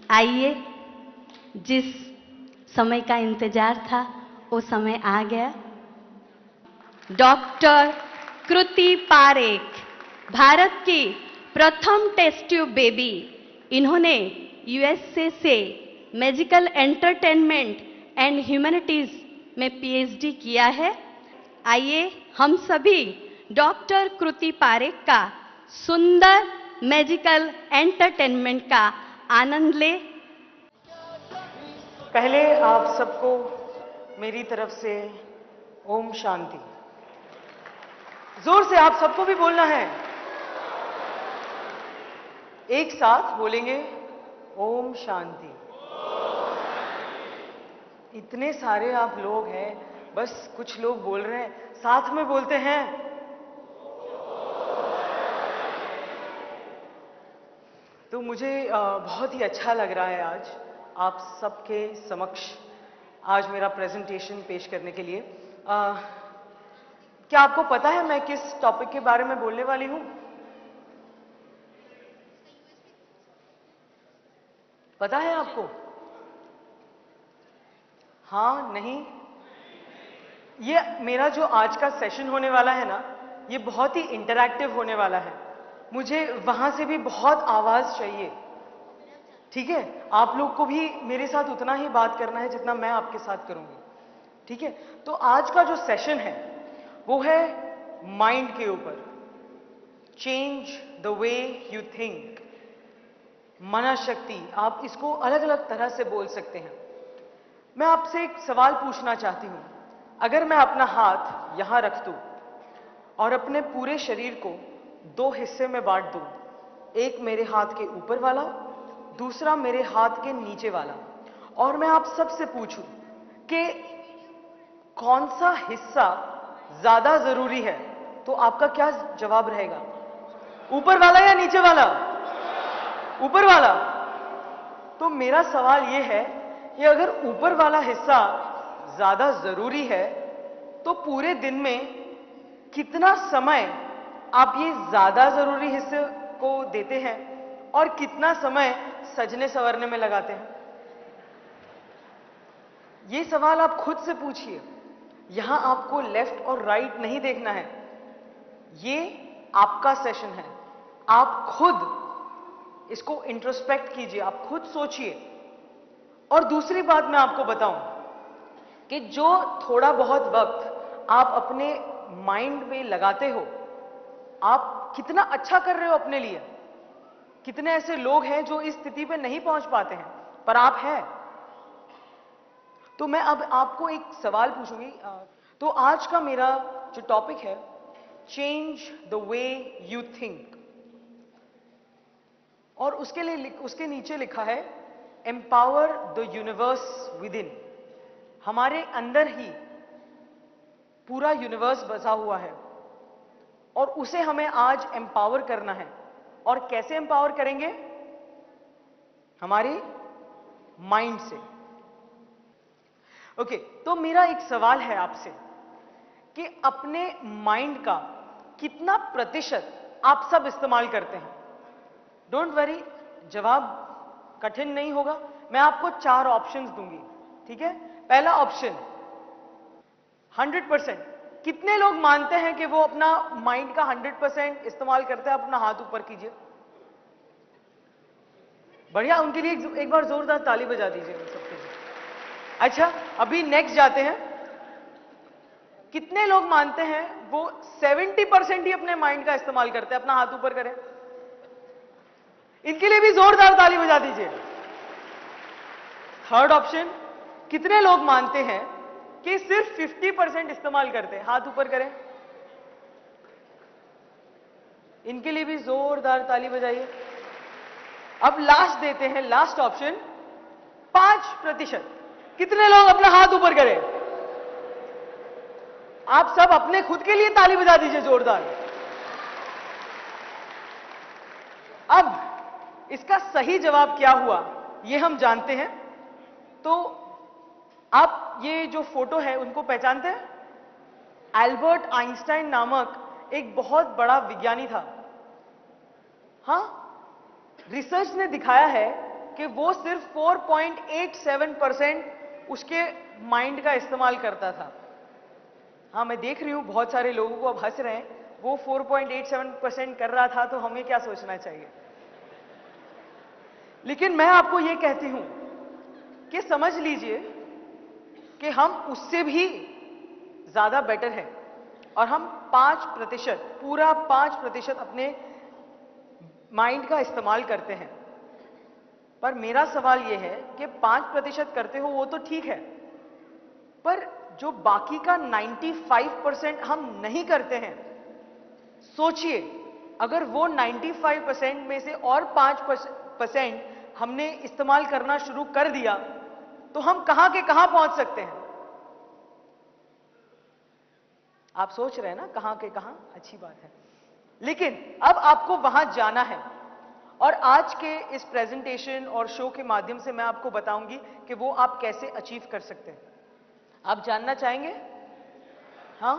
आइए, जिस समय का इंतजार था वो समय आ गया। डॉक्टर कृति पारेख, भारत की प्रथम टेस्ट ट्यूब बेबी। इन्होंने यूएसए से मैजिकल एंटरटेनमेंट एंड ह्यूमैनिटीज में पीएचडी किया है। आइए हम सभी डॉक्टर कृति पारेख का सुंदर मैजिकल एंटरटेनमेंट का आनंद ले। पहले आप सबको मेरी तरफ से ओम शांति। जोर से आप सबको भी बोलना है, एक साथ बोलेंगे ओम शांति। इतने सारे आप लोग हैं, बस कुछ लोग बोल रहे हैं, साथ में बोलते हैं। तो मुझे बहुत ही अच्छा लग रहा है आज आप सबके समक्ष आज मेरा प्रेजेंटेशन पेश करने के लिए। क्या आपको पता है मैं किस टॉपिक के बारे में बोलने वाली हूं? पता है आपको? हाँ, नहीं? ये मेरा जो आज का सेशन होने वाला है ना, ये बहुत ही इंटरैक्टिव होने वाला है। मुझे वहां से भी बहुत आवाज चाहिए, ठीक है? आप लोग को भी मेरे साथ उतना ही बात करना है जितना मैं आपके साथ करूंगी, ठीक है? तो आज का जो सेशन है वो है माइंड के ऊपर। Change the way you think, मनशक्ति। आप इसको अलग अलग तरह से बोल सकते हैं। मैं आपसे एक सवाल पूछना चाहती हूं। अगर मैं अपना हाथ यहां रख दूं और अपने पूरे शरीर को दो हिस्से में बांट दूं, एक मेरे हाथ के ऊपर वाला, दूसरा मेरे हाथ के नीचे वाला, और मैं आप सबसे पूछूं कि कौन सा हिस्सा ज्यादा जरूरी है, तो आपका क्या जवाब रहेगा? ऊपर वाला या नीचे वाला? ऊपर वाला। तो मेरा सवाल यह है कि अगर ऊपर वाला हिस्सा ज्यादा जरूरी है तो पूरे दिन में कितना समय आप ये ज्यादा जरूरी हिस्से को देते हैं और कितना समय सजने संवरने में लगाते हैं? ये सवाल आप खुद से पूछिए। यहां आपको लेफ्ट और राइट नहीं देखना है, ये आपका सेशन है। आप खुद इसको इंट्रोस्पेक्ट कीजिए, आप खुद सोचिए। और दूसरी बात मैं आपको बताऊं कि जो थोड़ा बहुत वक्त आप अपने माइंड में लगाते हो, आप कितना अच्छा कर रहे हो अपने लिए। कितने ऐसे लोग हैं जो इस स्थिति पे नहीं पहुंच पाते हैं, पर आप हैं। तो मैं अब आपको एक सवाल पूछूंगी। तो आज का मेरा जो टॉपिक है, change the way you think, और उसके नीचे लिखा है empower the universe with in. हमारे अंदर ही पूरा यूनिवर्स बसा हुआ है और उसे हमें आज एम्पावर करना है। और कैसे एम्पावर करेंगे? हमारे माइंड से। ओके, तो मेरा एक सवाल है आपसे कि अपने माइंड का कितना प्रतिशत आप सब इस्तेमाल करते हैं? डोंट वरी, जवाब कठिन नहीं होगा। मैं आपको 4 ऑप्शंस दूंगी, ठीक है? पहला ऑप्शन 100%। कितने लोग मानते हैं कि वो अपना माइंड का 100% इस्तेमाल करते हैं? अपना हाथ ऊपर कीजिए। बढ़िया, उनके लिए एक बार जोरदार ताली बजा दीजिए उन सबके लिए। अच्छा, अभी नेक्स्ट जाते हैं। कितने लोग मानते हैं वो 70% ही अपने माइंड का इस्तेमाल करते हैं? अपना हाथ ऊपर करें। इनके लिए भी जोरदार ताली बजा दीजिए। थर्ड ऑप्शन, कितने लोग मानते हैं कि सिर्फ 50% इस्तेमाल करते हैं? हाथ ऊपर करें। इनके लिए भी जोरदार ताली बजाइए। अब लास्ट देते हैं, लास्ट ऑप्शन 5%। कितने लोग अपना हाथ ऊपर करें? आप सब अपने खुद के लिए ताली बजा दीजिए जोरदार। अब इसका सही जवाब क्या हुआ ये हम जानते हैं। तो आप ये जो फोटो है उनको पहचानते हैं? एल्बर्ट आइंस्टाइन नामक एक बहुत बड़ा विज्ञानी था। हां, रिसर्च ने दिखाया है कि वो सिर्फ 4.87% उसके माइंड का इस्तेमाल करता था। हाँ, मैं देख रही हूं बहुत सारे लोगों को अब हंस रहे हैं। वो 4.87% कर रहा था तो हमें क्या सोचना चाहिए। लेकिन मैं आपको यह कहती हूं कि समझ लीजिए कि हम उससे भी ज्यादा बेटर हैं और हम 5%, पूरा 5% अपने माइंड का इस्तेमाल करते हैं। पर मेरा सवाल यह है कि 5% करते हो वो तो ठीक है, पर जो बाकी का 95% हम नहीं करते हैं, सोचिए अगर वो 95% में से और 5% हमने इस्तेमाल करना शुरू कर दिया तो हम कहां के कहां पहुंच सकते हैं। आप सोच रहे हैं ना कहां के कहां, अच्छी बात है। लेकिन अब आपको वहां जाना है और आज के इस प्रेजेंटेशन और शो के माध्यम से मैं आपको बताऊंगी कि वो आप कैसे अचीव कर सकते हैं। आप जानना चाहेंगे? हाँ,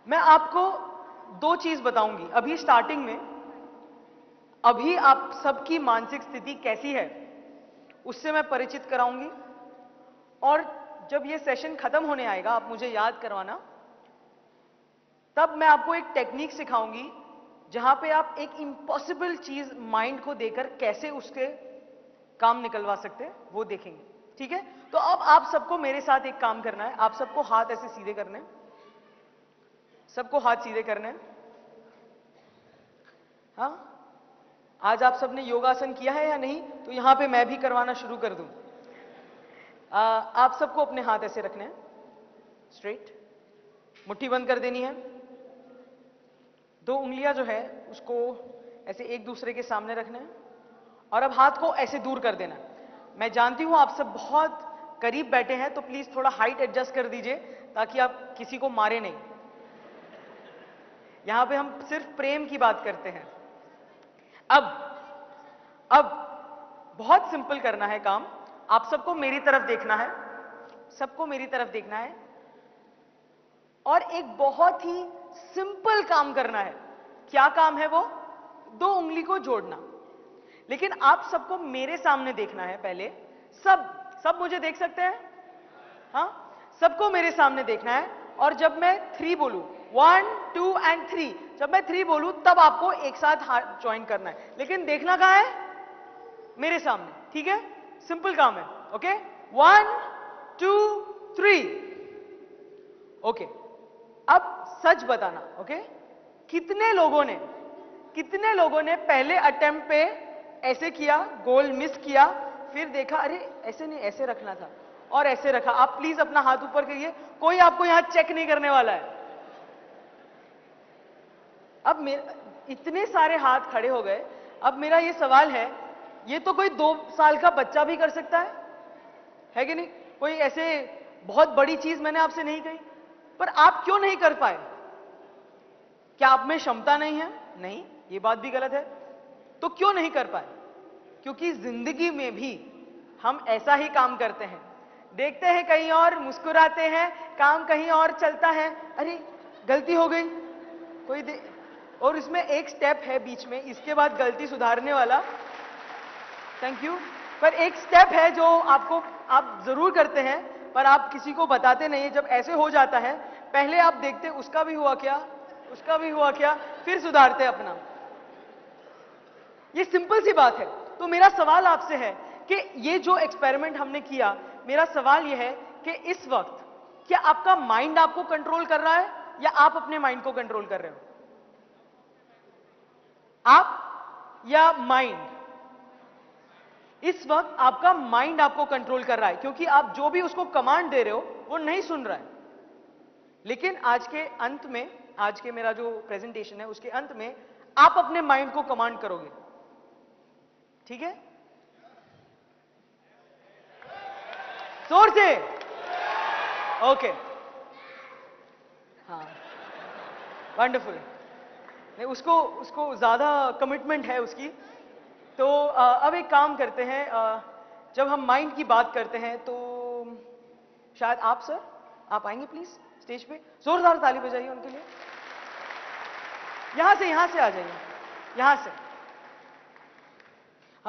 मैं आपको 2 चीज बताऊंगी अभी स्टार्टिंग में। अभी आप सबकी मानसिक स्थिति कैसी है उससे मैं परिचित कराऊंगी, और जब ये सेशन खत्म होने आएगा आप मुझे याद करवाना, तब मैं आपको एक टेक्निक सिखाऊंगी जहां पे आप एक इम्पॉसिबल चीज माइंड को देकर कैसे उसके काम निकलवा सकते हैं वो देखेंगे। ठीक है, तो अब आप सबको मेरे साथ एक काम करना है। आप सबको हाथ ऐसे सीधे करने हैं, सबको हाथ सीधे करने हैं। हाँ, आज आप सबने योगासन किया है या नहीं? तो यहां पे मैं भी करवाना शुरू कर दूं। आप सबको अपने हाथ ऐसे रखने हैं, स्ट्रेट, मुट्ठी बंद कर देनी है। 2 उंगलियां जो है उसको ऐसे एक दूसरे के सामने रखना है और अब हाथ को ऐसे दूर कर देना है। मैं जानती हूं आप सब बहुत करीब बैठे हैं, तो प्लीज थोड़ा हाइट एडजस्ट कर दीजिए ताकि आप किसी को मारे नहीं। यहां पे हम सिर्फ प्रेम की बात करते हैं। अब बहुत सिंपल करना है काम। आप सबको मेरी तरफ देखना है, सबको मेरी तरफ देखना है और एक बहुत ही सिंपल काम करना है। क्या काम है वो? 2 उंगली को जोड़ना। लेकिन आप सबको मेरे सामने देखना है पहले। सब मुझे देख सकते हैं? हाँ, सबको मेरे सामने देखना है और जब मैं 3 बोलूं, 1 2 एंड 3, जब मैं 3 बोलूं तब आपको एक साथ हाथ ज्वाइन करना है। लेकिन देखना कहां है? मेरे सामने। ठीक है, सिंपल काम है। ओके, 1 2 3। ओके, अब सच बताना। ओके, कितने लोगों ने पहले अटेम्प्ट पे ऐसे किया, गोल मिस किया, फिर देखा अरे ऐसे नहीं, ऐसे रखना था और ऐसे रखा। आप प्लीज अपना हाथ ऊपर करिए, कोई आपको यहां चेक नहीं करने वाला है। अब इतने सारे हाथ खड़े हो गए। अब मेरा ये सवाल है, ये तो कोई 2 साल का बच्चा भी कर सकता है कि नहीं? कोई ऐसे बहुत बड़ी चीज मैंने आपसे नहीं कही, पर आप क्यों नहीं कर पाए? क्या आप में क्षमता नहीं है? नहीं, ये बात भी गलत है। तो क्यों नहीं कर पाए? क्योंकि जिंदगी में भी हम ऐसा ही काम करते हैं, देखते हैं कहीं और, मुस्कुराते हैं, काम कहीं और चलता है। अरे गलती हो गई, और इसमें एक स्टेप है बीच में, इसके बाद गलती सुधारने वाला। Thank you. पर एक स्टेप है जो आप जरूर करते हैं पर आप किसी को बताते नहीं। जब ऐसे हो जाता है, पहले आप देखते उसका भी हुआ क्या, उसका भी हुआ क्या, फिर सुधारते अपना। ये सिंपल सी बात है। तो मेरा सवाल आपसे है कि ये जो एक्सपेरिमेंट हमने किया, मेरा सवाल ये है कि इस वक्त क्या आपका माइंड आपको कंट्रोल कर रहा है या आप अपने माइंड को कंट्रोल कर रहे हो? आप या माइंड? इस वक्त आपका माइंड आपको कंट्रोल कर रहा है, क्योंकि आप जो भी उसको कमांड दे रहे हो वो नहीं सुन रहा है। लेकिन आज के अंत में, आज के मेरा जो प्रेजेंटेशन है उसके अंत में आप अपने माइंड को कमांड करोगे। ठीक है, जोर से। ओके, हाँ, वंडरफुल। नहीं, उसको ज्यादा कमिटमेंट है उसकी। तो अब एक काम करते हैं, जब हम माइंड की बात करते हैं तो शायद आप सर, आप आएंगे प्लीज स्टेज पे? जोरदार ताली बजाइए उनके लिए। यहां से आ जाइए, यहां से।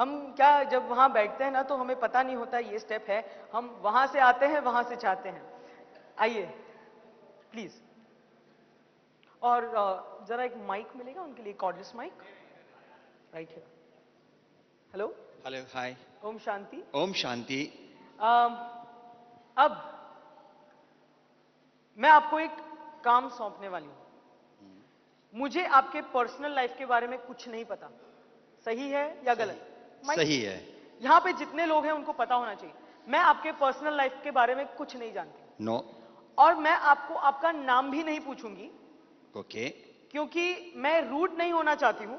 हम क्या जब वहां बैठते हैं ना तो हमें पता नहीं होता ये स्टेप है, हम वहां से आते हैं वहां से चाहते हैं। आइए प्लीज। और जरा एक माइक मिलेगा उनके लिए, cordless mike right here. Hello. Hello, hi. ओम शांति। ओम शांति। अब मैं आपको एक काम सौंपने वाली हूं। मुझे आपके पर्सनल लाइफ के बारे में कुछ नहीं पता, सही है या गलत? सही है। यहां पे जितने लोग हैं उनको पता होना चाहिए। मैं आपके पर्सनल लाइफ के बारे में कुछ नहीं जानती। नो। और मैं आपको आपका नाम भी नहीं पूछूंगी। ओके। क्योंकि मैं रूड नहीं होना चाहती हूं,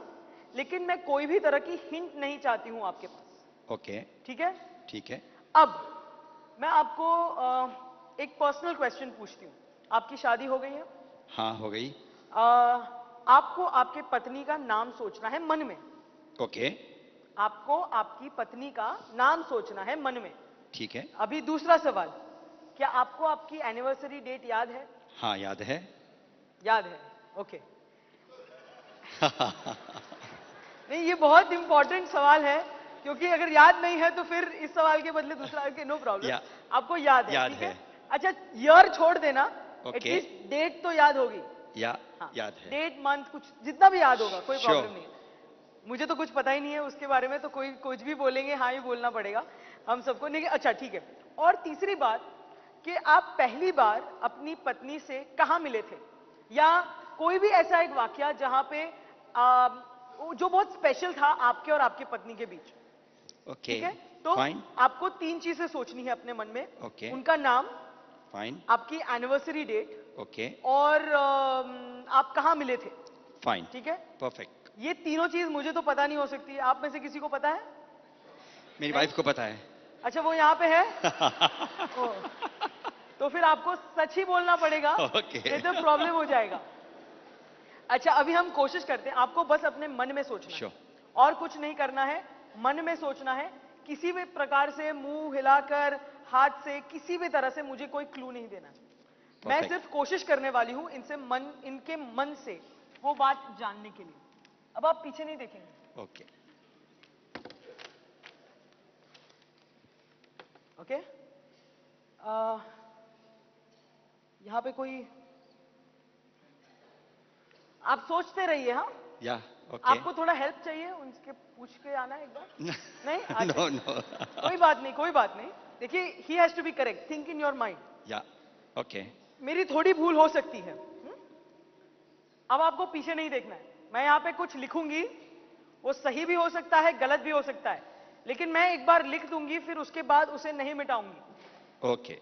लेकिन मैं कोई भी तरह की हिंट नहीं चाहती हूं आपके पास। ओके। ठीक है? ठीक है। अब मैं आपको एक पर्सनल क्वेश्चन पूछती हूं। आपकी शादी हो गई है? हाँ, हो गई। आपको आपके पत्नी का नाम सोचना है मन में। ओके। आपको आपकी पत्नी का नाम सोचना है मन में। ठीक है। अभी दूसरा सवाल, क्या आपको आपकी एनिवर्सरी डेट याद है? हाँ, याद है। याद है, ओके। नहीं, ये बहुत इंपॉर्टेंट सवाल है, क्योंकि अगर याद नहीं है तो फिर इस सवाल के बदले दूसरा, नो प्रॉब्लम। आपको याद है? याद ठीक है। अच्छा, ईयर छोड़ देना, ओके। एटलीस्ट डेट तो याद होगी। हाँ, याद है। डेट, मंथ, कुछ जितना भी याद होगा, कोई Sure. प्रॉब्लम नहीं है। मुझे तो कुछ पता ही नहीं है उसके बारे में, तो कोई कुछ भी बोलेंगे हाँ ही बोलना पड़ेगा हम सबको। नहीं, अच्छा ठीक है। और तीसरी बात कि आप पहली बार अपनी पत्नी से कहाँ मिले थे, या कोई भी ऐसा एक वाकया जहां पे जो बहुत स्पेशल था आपके और आपकी पत्नी के बीच। ओके। ठीक है? तो फाइन। आपको 3 चीजें सोचनी है अपने मन में। ओके। उनका नाम, फाइन। आपकी एनिवर्सरी डेट, ओके। और आप कहाँ मिले थे। फाइन। ठीक है? परफेक्ट। ये तीनों चीज मुझे तो पता नहीं हो सकती, आप में से किसी को पता है? मेरी वाइफ को पता है। अच्छा, वो यहाँ पे है। तो फिर आपको सच ही बोलना पड़ेगा, नहीं तो प्रॉब्लम हो जाएगा। अच्छा, अभी हम कोशिश करते हैं, आपको बस अपने मन में सोचना है, और कुछ नहीं करना है, मन में सोचना है। किसी भी प्रकार से मुंह हिलाकर, हाथ से, किसी भी तरह से मुझे कोई क्लू नहीं देना। मैं सिर्फ कोशिश करने वाली हूं इनके मन से वो बात जानने के लिए। अब आप पीछे नहीं देखेंगे। ओके। ओके। यहां पे कोई, आप सोचते रहिए। हाँ, या ओके। आपको थोड़ा हेल्प चाहिए, उनके पूछ के आना एक बार। नहीं, नो नो। कोई बात नहीं, कोई बात नहीं। देखिए, he has to be correct, think in your mind. या ओके। मेरी थोड़ी भूल हो सकती है। अब आपको पीछे नहीं देखना है। मैं यहाँ पे कुछ लिखूंगी, वो सही भी हो सकता है, गलत भी हो सकता है, लेकिन मैं एक बार लिख दूंगी, फिर उसके बाद उसे नहीं मिटाऊंगी। ओके।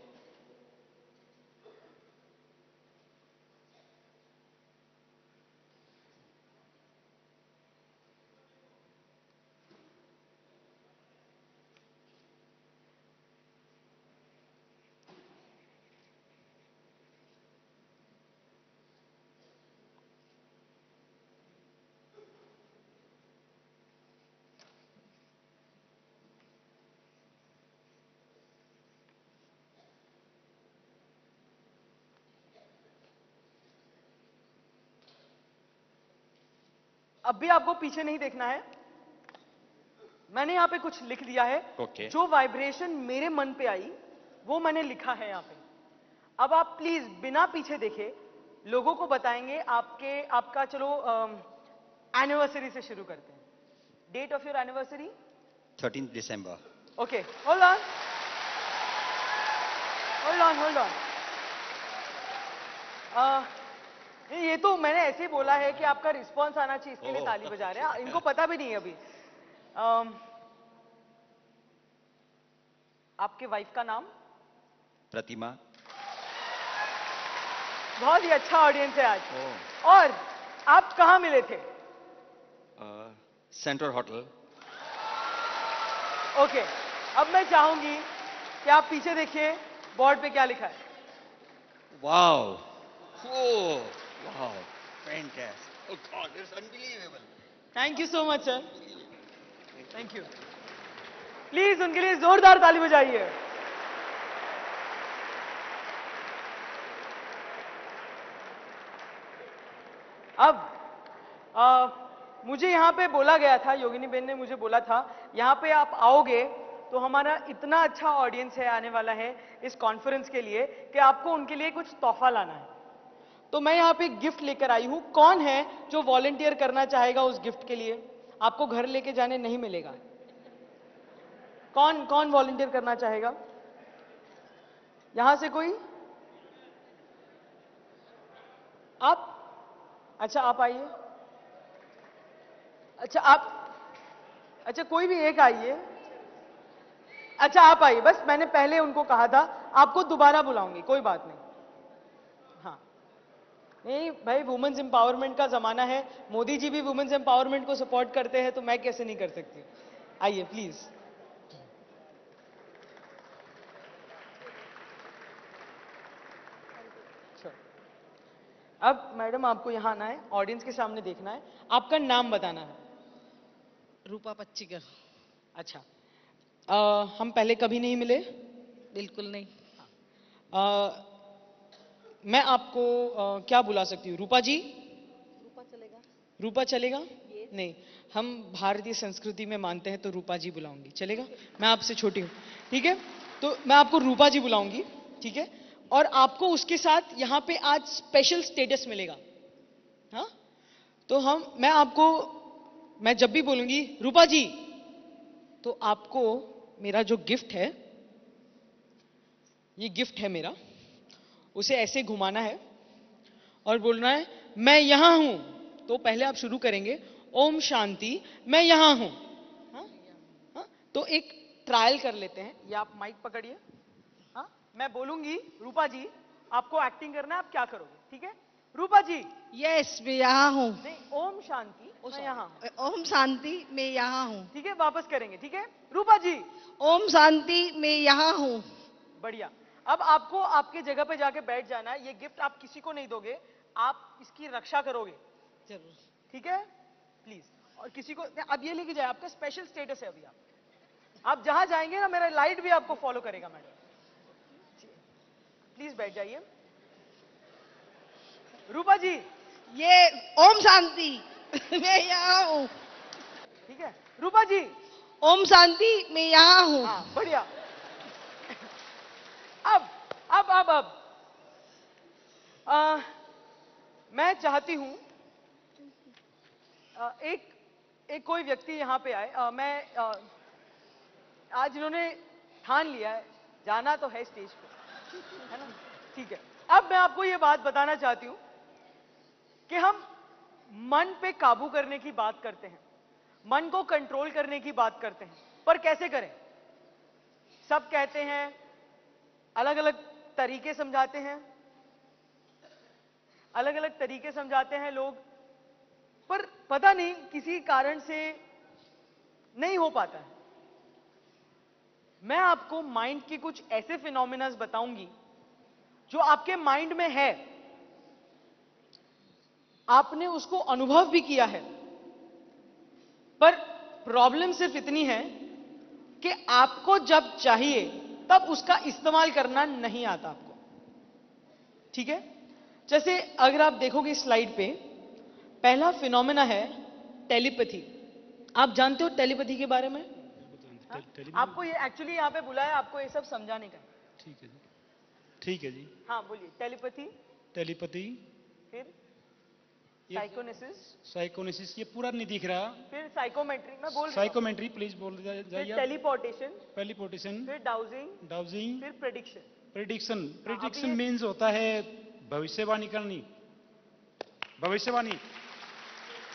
अब भी आपको पीछे नहीं देखना है। मैंने यहाँ पे कुछ लिख दिया है। Okay. जो वाइब्रेशन मेरे मन पे आई, वो मैंने लिखा है यहाँ पे। अब आप प्लीज बिना पीछे देखे लोगों को बताएंगे आपका। चलो एनिवर्सरी से शुरू करते हैं। Date of your anniversary? 13 December. Okay, hold on, hold on, hold on. ये तो मैंने ऐसे ही बोला है कि आपका रिस्पॉन्स आना चाहिए, इसके लिए ताली बजा रहे हैं। इनको पता भी नहीं है अभी। आपके वाइफ का नाम? प्रतिमा। बहुत ही अच्छा ऑडियंस है आज। और आप कहां मिले थे? Central hotel. ओके, अब मैं चाहूंगी कि आप पीछे देखिए, बोर्ड पे क्या लिखा है। Wow, wow, fantastic. Oh God, it's unbelievable. Thank you so much sir, thank you. Please उनके लिए जोरदार ताली बजाइए। अब मुझे यहाँ पे बोला गया था, योगिनी बेन ने मुझे बोला था, यहाँ पे आप आओगे तो हमारा इतना अच्छा ऑडियंस है आने वाला है इस कॉन्फ्रेंस के लिए कि आपको उनके लिए कुछ तोहफा लाना है। तो मैं यहाँ पे गिफ्ट लेकर आई हूं। कौन है जो वॉलंटियर करना चाहेगा उस गिफ्ट के लिए? आपको घर लेके जाने नहीं मिलेगा। कौन कौन वॉलंटियर करना चाहेगा? यहां से कोई? आप? अच्छा आप आइए। अच्छा कोई भी एक आइए। अच्छा आप आइए, बस मैंने पहले उनको कहा था आपको दोबारा बुलाऊंगी, कोई बात नहीं। हाँ नहीं भाई, वुमेन्स एम्पावरमेंट का जमाना है, मोदी जी भी वुमेन्स एम्पावरमेंट को सपोर्ट करते हैं, तो मैं कैसे नहीं कर सकती। आइए प्लीज। अब मैडम आपको यहां आना है, ऑडियंस के सामने देखना है, आपका नाम बताना है। रूपा पच्चीकर। अच्छा हम पहले कभी नहीं मिले? बिल्कुल नहीं। मैं आपको क्या बुला सकती हूँ? रूपा जी? रूपा चलेगा? रूपा चलेगा? नहीं, हम भारतीय संस्कृति में मानते हैं तो रूपा जी बुलाऊंगी, चलेगा? मैं आपसे छोटी हूँ, ठीक है? तो मैं आपको रूपा जी बुलाऊंगी, ठीक है? और आपको उसके साथ यहाँ पे आज स्पेशल स्टेटस मिलेगा। हाँ तो मैं जब भी बोलूंगी रूपा जी, तो आपको मेरा जो गिफ्ट है, ये गिफ्ट है मेरा, उसे ऐसे घुमाना है और बोलना है मैं यहां हूं। तो पहले आप शुरू करेंगे ओम शांति, मैं यहां हूं। हाँ? हाँ? तो एक ट्रायल कर लेते हैं। ये आप माइक पकड़िए। हाँ? मैं बोलूंगी रूपा जी, आपको एक्टिंग करना है, आप क्या करोगे? ठीक है? रूपा जी? यस, मैं यहाँ हूँ। नहीं, ओम शांति, मैं यहां हूं। ओम शांति, मैं यहाँ हूँ। ठीक है, वापस करेंगे, ठीक है? रूपा जी? ओम शांति, मैं यहाँ हूँ। बढ़िया। अब आपको आपके जगह पे जाके बैठ जाना है। ये गिफ्ट आप किसी को नहीं दोगे, आप इसकी रक्षा करोगे, जरूर। ठीक है? प्लीज। और किसी को अब ये लेके जाए, आपका स्पेशल स्टेटस है अभी। आप जहां जाएंगे ना, मेरा लाइट भी आपको फॉलो करेगा मैडम। प्लीज बैठ जाइए। रूपा जी? ये ओम शांति, मैं यहाँ हूँ। ठीक है। रूपा जी? ओम शांति, मैं यहाँ हूँ। हाँ बढ़िया। अब मैं चाहती हूं एक कोई व्यक्ति यहां पे आए। आज इन्होंने ठान लिया है, जाना तो है स्टेज पे, है ना? ठीक है। अब मैं आपको ये बात बताना चाहती हूं कि हम मन पे काबू करने की बात करते हैं, मन को कंट्रोल करने की बात करते हैं, पर कैसे करें? सब कहते हैं, अलग अलग तरीके समझाते हैं, अलग अलग तरीके समझाते हैं लोग, पर पता नहीं किसी कारण से नहीं हो पाता है। मैं आपको माइंड के कुछ ऐसे फिनोमिनास बताऊंगी जो आपके माइंड में है, आपने उसको अनुभव भी किया है, पर प्रॉब्लम सिर्फ इतनी है कि आपको जब चाहिए तब उसका इस्तेमाल करना नहीं आता आपको, ठीक है? जैसे अगर आप देखोगे स्लाइड पे, पहला फिनोमेना है टेलीपैथी। आप जानते हो टेलीपैथी के बारे में? आपको ये एक्चुअली यहां पे बुलाया आपको ये सब समझाने का। ठीक है जी, ठीक है जी। हाँ बोलिए। टेलीपैथी, टेलीपैथी, फिर साइकोनेसिस, साइकोनेसिस, ये पूरा नहीं दिख रहा। फिर साइकोमेट्री, मैं बोल रहा हूं। साइकोमेट्री, प्लीज बोल फिर जाइए। टेलीपोर्टेशन, टेलीपोर्टेशन, फिर डाउजिंग, डाउजिंग, फिर प्रेडिक्शन। प्रेडिक्शन। प्रेडिक्शन ये- मीन्स होता है भविष्यवाणी करनी। भविष्यवाणी,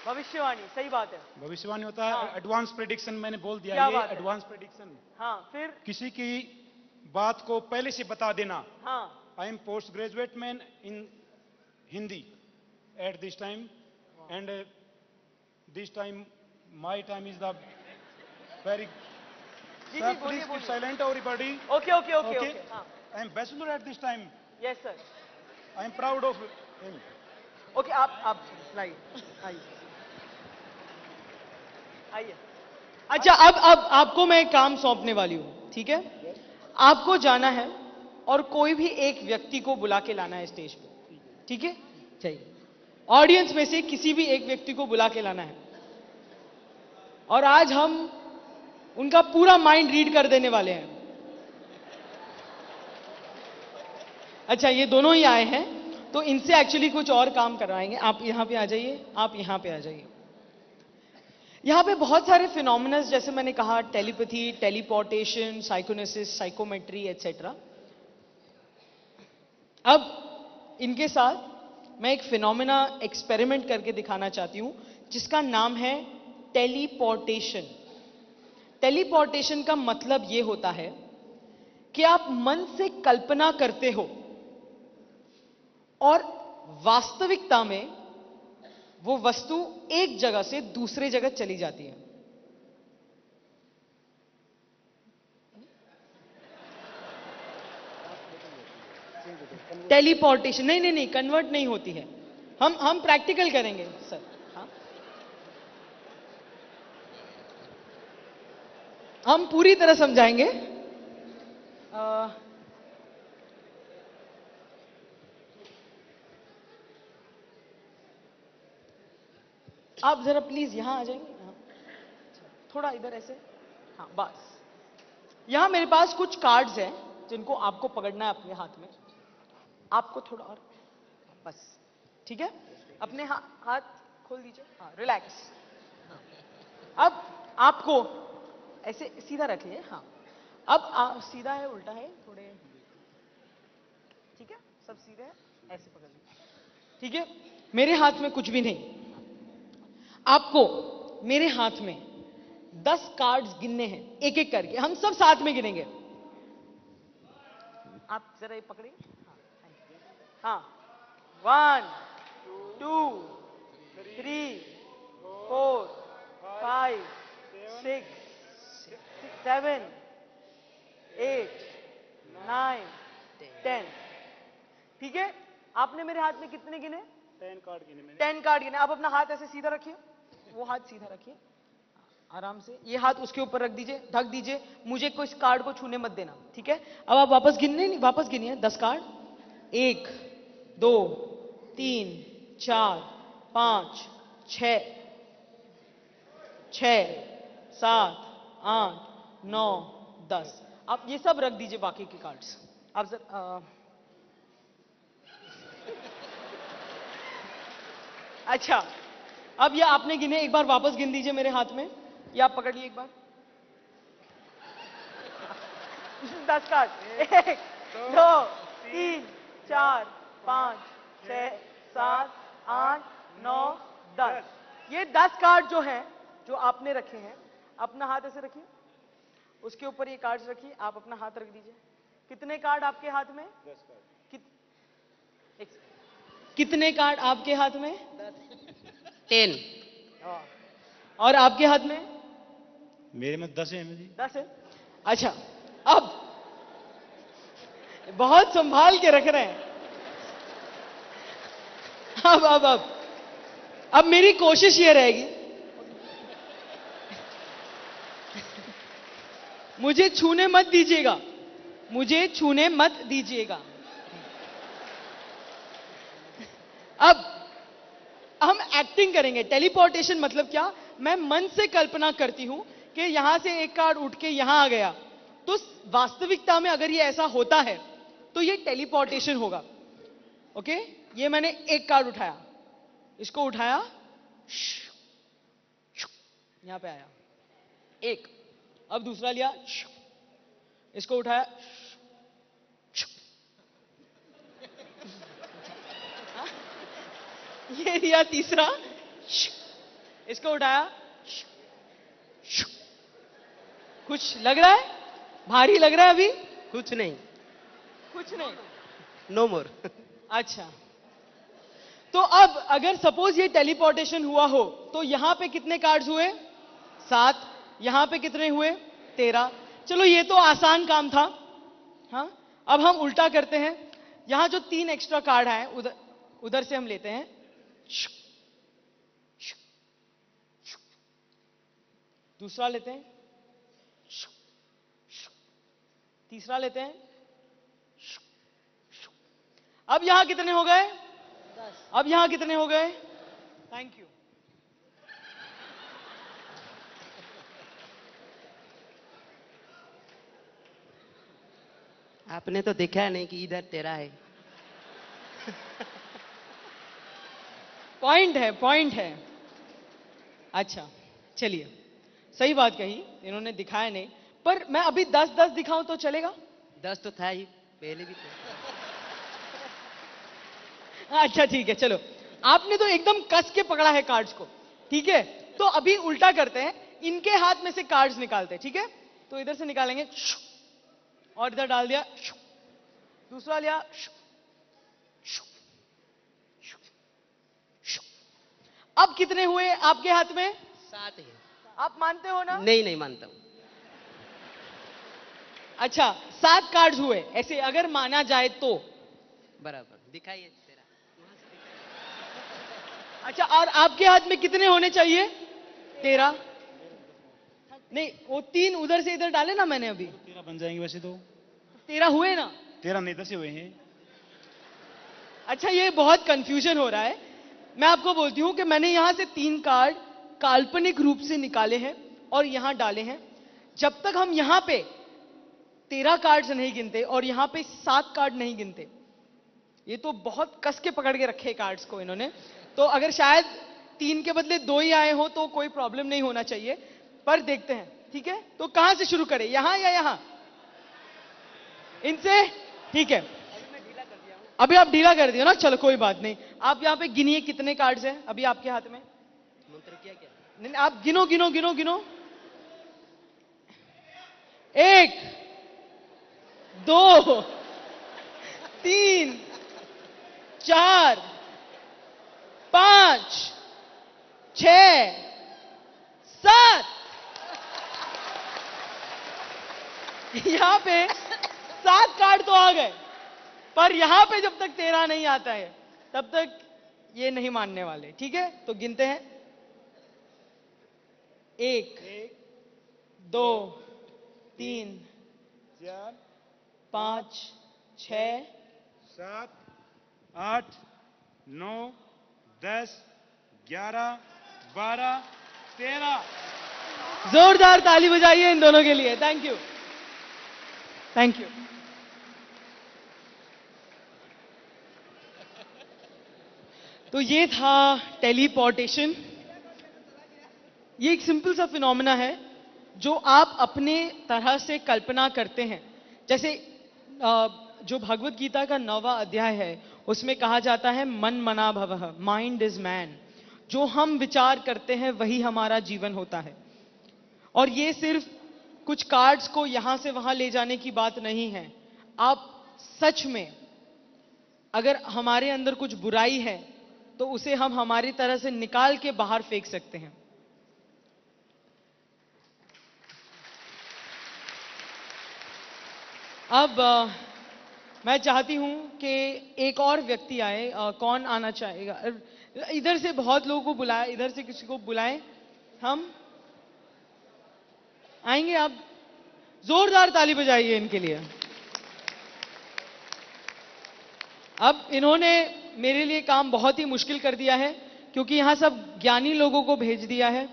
भविष्यवाणी, सही बात है। भविष्यवाणी होता है। हाँ। एडवांस प्रेडिक्शन मैंने बोल दिया, क्या ये बात है? Advance prediction. हाँ फिर, किसी की बात को पहले से बता देना। हाँ I am post graduate man in Hindi at this time, and this time my time is the very. जी Sir, जी बोलिए please keep बोलिए। silent everybody. Okay okay okay Okay. Okay. हाँ I am bachelor at this time. Yes sir. I am proud of him. Okay आप लाइए, आइए आइए। अच्छा अब आपको मैं एक काम सौंपने वाली हूं, ठीक है? आपको जाना है और कोई भी एक व्यक्ति को बुला के लाना है स्टेज पे, ठीक है? चाहिए ऑडियंस में से किसी भी एक व्यक्ति को बुला के लाना है। और आज हम उनका पूरा माइंड रीड कर देने वाले हैं। अच्छा, ये दोनों ही आए हैं, तो इनसे एक्चुअली कुछ और काम करवाएंगे। आप यहां पे आ जाइए, आप यहां पे आ जाइए। यहां पे बहुत सारे फिनोमिनस, जैसे मैंने कहा, टेलीपैथी, टेलीपोर्टेशन, साइकोनेसिस, साइकोमेट्री एटसेट्रा। अब इनके साथ मैं एक फिनोमिना एक्सपेरिमेंट करके दिखाना चाहती हूं, जिसका नाम है टेलीपोर्टेशन। टेलीपोर्टेशन का मतलब यह होता है कि आप मन से कल्पना करते हो और वास्तविकता में वो वस्तु एक जगह से दूसरे जगह चली जाती है। टेलीपोर्टेशन नहीं नहीं नहीं, कन्वर्ट नहीं होती है। हम प्रैक्टिकल करेंगे सर। हाँ, हम पूरी तरह समझाएंगे। आप जरा प्लीज यहां आ जाएंगे। हाँ, थोड़ा इधर ऐसे। हाँ बस। यहां मेरे पास कुछ कार्ड्स हैं जिनको आपको पकड़ना है अपने हाथ में। आपको थोड़ा और, बस ठीक है। अपने हाथ खोल दीजिए। हाँ, रिलैक्स। अब आपको ऐसे सीधा रखिए। हाँ, अब सीधा है, उल्टा है, थोड़े, ठीक है, सब सीधे है, ऐसे पकड़ लीजिए। ठीक है, मेरे हाथ में कुछ भी नहीं। आपको मेरे हाथ में 10 कार्ड्स गिनने हैं, एक एक करके। हम सब साथ में गिनेंगे। आप जरा ये पकड़िए। हाँ, 1 2 3 4 5 6 7 8 9 10। ठीक है, आपने मेरे हाथ में कितने गिने? 10 कार्ड गिने मैंने। 10 कार्ड गिने। आप अपना हाथ ऐसे सीधा रखिए, वो हाथ सीधा रखिए आराम से। ये हाथ उसके ऊपर रख दीजिए, ढक दीजिए। मुझे कोई कार्ड को छूने मत देना, ठीक है? अब आप वापस गिनने नहीं, वापस गिनिए 10 कार्ड। 1 2 3 4 5 6 6 7 8 9 10। आप ये सब रख दीजिए, बाकी के कार्ड्स। आप सर अच्छा, अब ये आपने गिने, एक बार वापस गिन दीजिए मेरे हाथ में। ये आप पकड़िए एक बार। 10 कार्ड। 1 2 3 4 5 6 7 8 9 10। ये 10 कार्ड जो हैं, जो आपने रखे हैं, अपना हाथ ऐसे रखिए, उसके ऊपर ये कार्ड्स रखिए। आप अपना हाथ रख दीजिए। कितने कार्ड आपके हाथ में? 10 कार्ड। कितने कार्ड आपके हाथ में? 10। और आपके हाथ में? मेरे में 10 है जी। 10 है। अच्छा, अब बहुत संभाल के रख रहे हैं। अब मेरी कोशिश ये रहेगी, मुझे छूने मत दीजिएगा, मुझे छूने मत दीजिएगा। अब हम एक्टिंग करेंगे। टेलीपोर्टेशन मतलब क्या? मैं मन से कल्पना करती हूं कि यहां से एक कार्ड उठ के यहां आ गया, तो वास्तविकता में अगर ये ऐसा होता है तो ये टेलीपोर्टेशन होगा। ओके, ये मैंने एक कार्ड उठाया, इसको उठाया, यहां पे आया एक। अब दूसरा लिया, इसको उठाया, ये लिया तीसरा, इसको उठाया। कुछ लग रहा है? भारी लग रहा है अभी? कुछ नहीं। कुछ नहीं, नो मोर। अच्छा। तो अब अगर सपोज ये टेलीपोर्टेशन हुआ हो, तो यहां पे कितने कार्ड्स हुए? 7। यहां पे कितने हुए? 13। चलो, ये तो आसान काम था। हाँ, अब हम उल्टा करते हैं। यहां जो 3 एक्स्ट्रा कार्ड आए, उधर से हम लेते हैं। दूसरा लेते हैं, तीसरा लेते हैं। अब यहां कितने हो गए? 10। अब यहां कितने हो गए? Thank you. आपने तो देखा नहीं कि इधर तेरा है। पॉइंट है। अच्छा चलिए, सही बात कही, इन्होंने दिखाया नहीं, पर मैं अभी 10-10 दिखाऊं तो चलेगा? 10 तो था ही पहले भी तो। अच्छा ठीक है, चलो, आपने तो एकदम कस के पकड़ा है कार्ड्स को, ठीक है? तो अभी उल्टा करते हैं, इनके हाथ में से कार्ड्स निकालते हैं, ठीक है? तो इधर से निकालेंगे और इधर डाल दिया, दूसरा लिया, अब कितने हुए आपके हाथ में? 7 है। आप मानते हो ना? नहीं नहीं मानता हूँ। अच्छा 7 कार्ड्स हुए, ऐसे अगर माना जाए तो। बराबर दिखाइए तेरा। अच्छा, और आपके हाथ में कितने होने चाहिए? 13। नहीं, वो 3 उधर से इधर डाले ना मैंने अभी। 13 बन जाएंगे वैसे तो। 13 हुए ना? 13 नहीं 10 ही हुए हैं। अच्छा, ये बहुत कंफ्यूजन हो रहा है। मैं आपको बोलती हूं कि मैंने यहां से 3 कार्ड काल्पनिक रूप से निकाले हैं और यहां डाले हैं। जब तक हम यहां पे 13 कार्ड्स नहीं गिनते और यहां पे 7 कार्ड नहीं गिनते, ये तो बहुत कस के पकड़ के रखे कार्ड्स को इन्होंने। तो अगर शायद 3 के बदले 2 ही आए हो तो कोई प्रॉब्लम नहीं होना चाहिए, पर देखते हैं, ठीक है? तो कहां से शुरू करें, यहां या यहां? इनसे, ठीक है। अभी आप ढीला कर दियो ना, चलो कोई बात नहीं। आप यहां पे गिनिए कितने कार्ड्स हैं अभी आपके हाथ में। मंत्र क्या क्या? नहीं, आप गिनो गिनो गिनो गिनो। 1 2 3 4 5 6 7। यहां पे 7 कार्ड तो आ गए, पर यहां पे जब तक 13 नहीं आता है तब तक ये नहीं मानने वाले, ठीक है? तो गिनते हैं, 1 2 3 4 5 6 7 8 9 10 11 12 13। जोरदार ताली बजाइए इन दोनों के लिए। Thank you, thank you. तो ये था टेलीपोर्टेशन। ये एक सिंपल सा फिनोमेना है जो आप अपने तरह से कल्पना करते हैं। जैसे जो भगवत गीता का 9वां अध्याय है, उसमें कहा जाता है मन मना भवः, माइंड इज मैन। जो हम विचार करते हैं वही हमारा जीवन होता है। और ये सिर्फ कुछ कार्ड्स को यहां से वहां ले जाने की बात नहीं है। आप सच में, अगर हमारे अंदर कुछ बुराई है तो उसे हम हमारी तरह से निकाल के बाहर फेंक सकते हैं। अब मैं चाहती हूं कि एक और व्यक्ति आए। कौन आना चाहेगा? इधर से बहुत लोगों को बुलाए, इधर से किसी को बुलाएं। हम आएंगे, आप जोरदार ताली बजाइए इनके लिए। अब इन्होंने मेरे लिए काम बहुत ही मुश्किल कर दिया है, क्योंकि यहां सब ज्ञानी लोगों को भेज दिया है।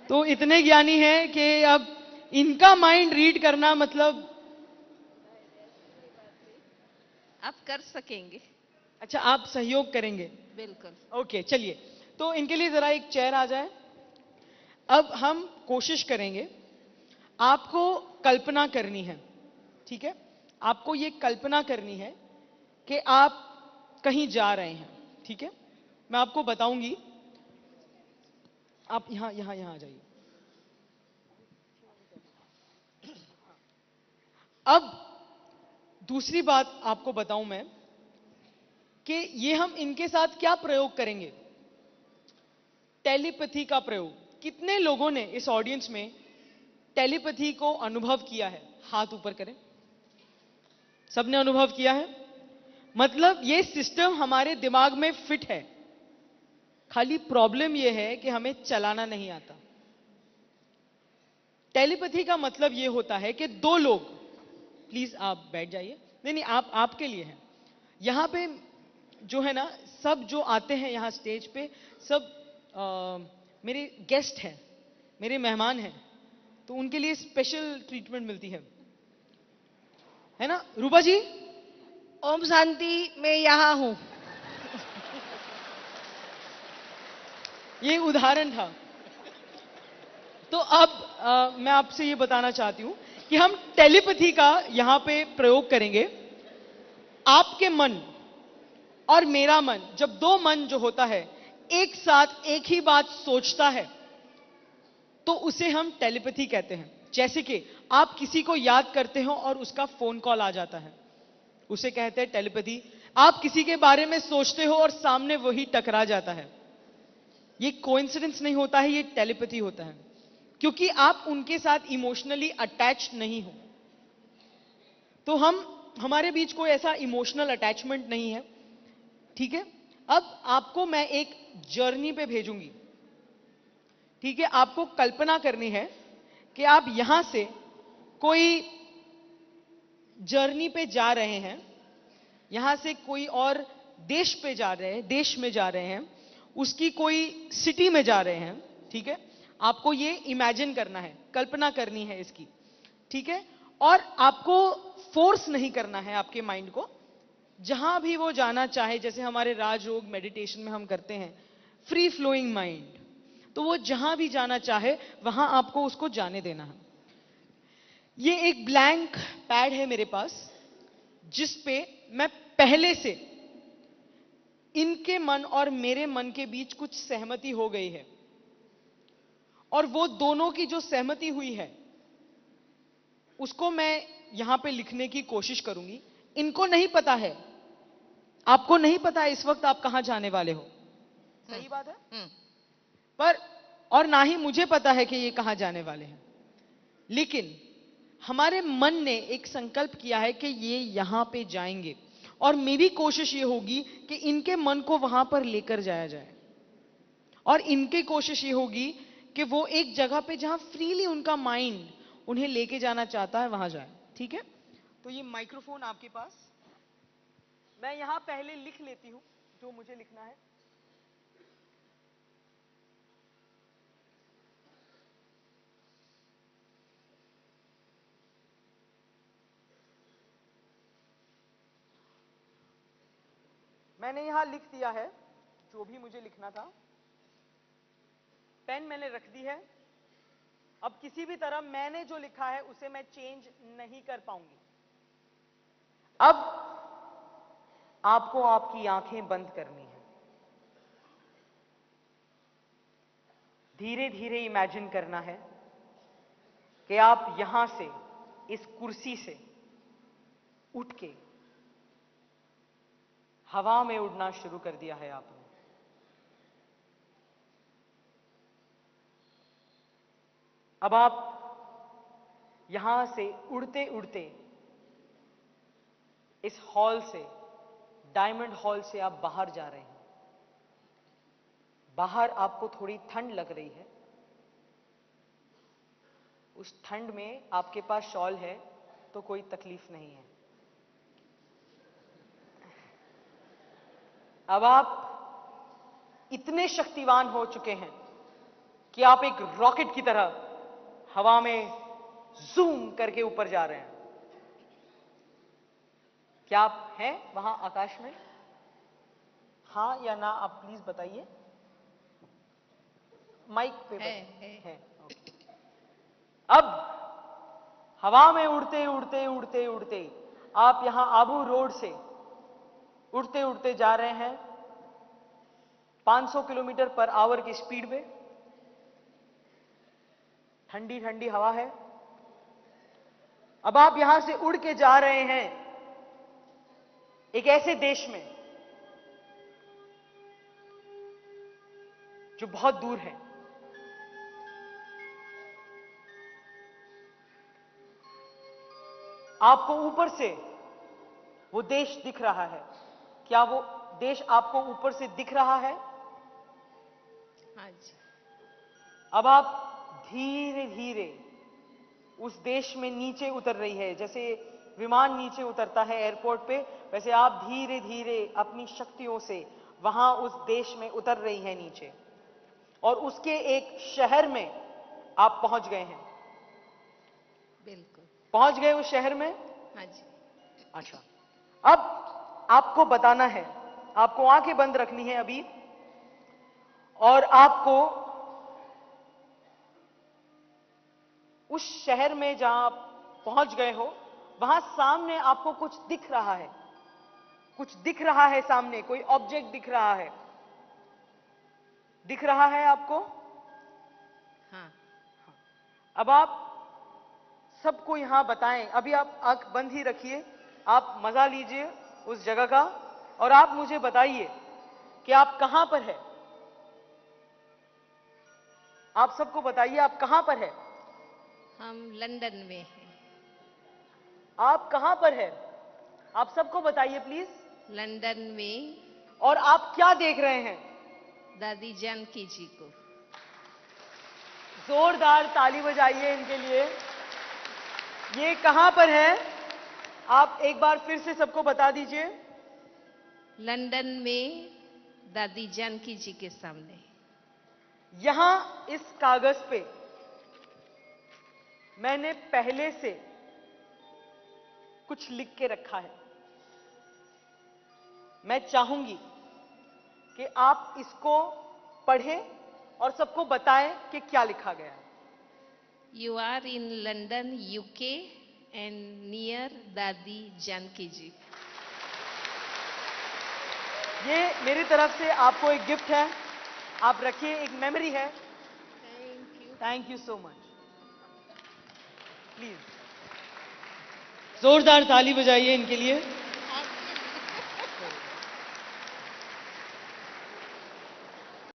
तो इतने ज्ञानी हैं कि अब इनका माइंड रीड करना मतलब। आप कर सकेंगे। अच्छा, आप सहयोग करेंगे? बिल्कुल। ओके, चलिए। तो इनके लिए जरा एक चेयर आ जाए। अब हम कोशिश करेंगे, आपको कल्पना करनी है, ठीक है? आपको ये कल्पना करनी है कि आप कहीं जा रहे हैं, ठीक है? मैं आपको बताऊंगी, आप यहां यहां यहां आ जाइए। अब दूसरी बात आपको बताऊं मैं कि ये हम इनके साथ क्या प्रयोग करेंगे, टेलीपैथी का प्रयोग। कितने लोगों ने इस ऑडियंस में टेलीपैथी को अनुभव किया है? हाथ ऊपर करें। सबने अनुभव किया है? मतलब ये सिस्टम हमारे दिमाग में फिट है, खाली प्रॉब्लम ये है कि हमें चलाना नहीं आता। टेलीपैथी का मतलब ये होता है कि 2 लोग, प्लीज आप बैठ जाइए। नहीं नहीं, आप आपके लिए है। यहां पे जो है ना, सब जो आते हैं यहां स्टेज पे, सब मेरे गेस्ट हैं, मेरे मेहमान हैं, तो उनके लिए स्पेशल ट्रीटमेंट मिलती है। है ना रूपा जी? ओम शांति, मैं यहाँ हूँ। ये उदाहरण था। तो अब मैं आपसे ये बताना चाहती हूं कि हम टेलीपैथी का यहां पे प्रयोग करेंगे। आपके मन और मेरा मन, जब दो मन जो होता है एक साथ एक ही बात सोचता है, तो उसे हम टेलीपैथी कहते हैं। जैसे कि आप किसी को याद करते हो और उसका फोन कॉल आ जाता है, उसे कहते हैं टेलीपैथी। आप किसी के बारे में सोचते हो और सामने वही टकरा जाता है, ये कोइंसिडेंस नहीं होता है, ये टेलीपैथी होता है, क्योंकि आप उनके साथ इमोशनली अटैच नहीं हो। तो हमारे बीच कोई ऐसा इमोशनल अटैचमेंट नहीं है, ठीक है। अब आपको मैं एक जर्नी पे भेजूंगी, ठीक है। आपको कल्पना करनी है कि आप यहां से कोई जर्नी पे जा रहे हैं, यहां से कोई और देश पे जा रहे हैं, देश में जा रहे हैं, उसकी कोई सिटी में जा रहे हैं, ठीक है। आपको ये इमेजिन करना है, कल्पना करनी है इसकी, ठीक है। और आपको फोर्स नहीं करना है आपके माइंड को, जहां भी वो जाना चाहे, जैसे हमारे राजयोग मेडिटेशन में हम करते हैं फ्री फ्लोइंग माइंड, तो वो जहां भी जाना चाहे वहां आपको उसको जाने देना है। ये एक ब्लैंक पैड है मेरे पास, जिस पे मैं पहले से इनके मन और मेरे मन के बीच कुछ सहमति हो गई है, और वो दोनों की जो सहमति हुई है उसको मैं यहां पे लिखने की कोशिश करूंगी। इनको नहीं पता है, आपको नहीं पता है इस वक्त आप कहां जाने वाले हो, सही बात है। पर और ना ही मुझे पता है कि ये कहां जाने वाले हैं, लेकिन हमारे मन ने एक संकल्प किया है कि ये यहां पे जाएंगे, और मेरी कोशिश ये होगी कि इनके मन को वहां पर लेकर जाया जाए, और इनकी कोशिश ये होगी कि वो एक जगह पे जहां फ्रीली उनका माइंड उन्हें लेके जाना चाहता है वहां जाए, ठीक है। तो ये माइक्रोफोन आपके पास, मैं यहां पहले लिख लेती हूं जो मुझे लिखना है। मैंने यहां लिख दिया है जो भी मुझे लिखना था, पेन मैंने रख दी है। अब किसी भी तरह मैंने जो लिखा है उसे मैं चेंज नहीं कर पाऊंगी। अब आपको आपकी आंखें बंद करनी है, धीरे धीरे इमेजिन करना है कि आप यहां से, इस कुर्सी से उठ के हवा में उड़ना शुरू कर दिया है आपने। अब आप यहां से उड़ते उड़ते इस हॉल से, डायमंड हॉल से आप बाहर जा रहे हैं। बाहर आपको थोड़ी ठंड लग रही है, उस ठंड में आपके पास शॉल है तो कोई तकलीफ नहीं है। अब आप इतने शक्तिवान हो चुके हैं कि आप एक रॉकेट की तरह हवा में जूम करके ऊपर जा रहे हैं। क्या आप हैं वहां आकाश में? हां या ना आप प्लीज बताइए, माइक पे है। अब हवा में उड़ते उड़ते उड़ते उड़ते आप यहां आबू रोड से उड़ते उड़ते जा रहे हैं 500 किलोमीटर पर आवर की स्पीड में। ठंडी ठंडी हवा है। अब आप यहां से उड़ के जा रहे हैं एक ऐसे देश में जो बहुत दूर है। आपको ऊपर से वो देश दिख रहा है। क्या वो देश आपको ऊपर से दिख रहा है? हाँ जी। अब आप धीरे धीरे उस देश में नीचे उतर रही है, जैसे विमान नीचे उतरता है एयरपोर्ट पे, वैसे आप धीरे धीरे अपनी शक्तियों से वहां उस देश में उतर रही है नीचे, और उसके एक शहर में आप पहुंच गए हैं। बिल्कुल। पहुंच गए उस शहर में। हाँ जी। अच्छा, अब आपको बताना है, आपको आंखें बंद रखनी है अभी, और आपको उस शहर में जहां आप पहुंच गए हो, वहां सामने आपको कुछ दिख रहा है, कुछ दिख रहा है सामने, कोई ऑब्जेक्ट दिख रहा है, दिख रहा है आपको? हाँ। अब आप सबको यहां बताएं, अभी आप आंख बंद ही रखिए, आप मजा लीजिए उस जगह का, और आप मुझे बताइए कि आप कहां पर है। आप सबको बताइए आप कहां पर है। हम लंदन में हैं। आप कहां पर है, आप सबको बताइए प्लीज। लंदन में और आप क्या देख रहे हैं? दादी जानकी जी को। जोरदार ताली बजाइए इनके लिए। ये कहां पर है, आप एक बार फिर से सबको बता दीजिए। लंदन में दादी जानकी जी के सामने। यहां इस कागज पे मैंने पहले से कुछ लिख के रखा है। मैं चाहूंगी कि आप इसको पढ़ें और सबको बताएं कि क्या लिखा गया है। You are in London, UK and near दादी जानकी जी। ये मेरी तरफ से आपको एक गिफ्ट है, आप रखिए, एक मेमोरी है। Thank you so much. Please जोरदार ताली बजाइए इनके लिए।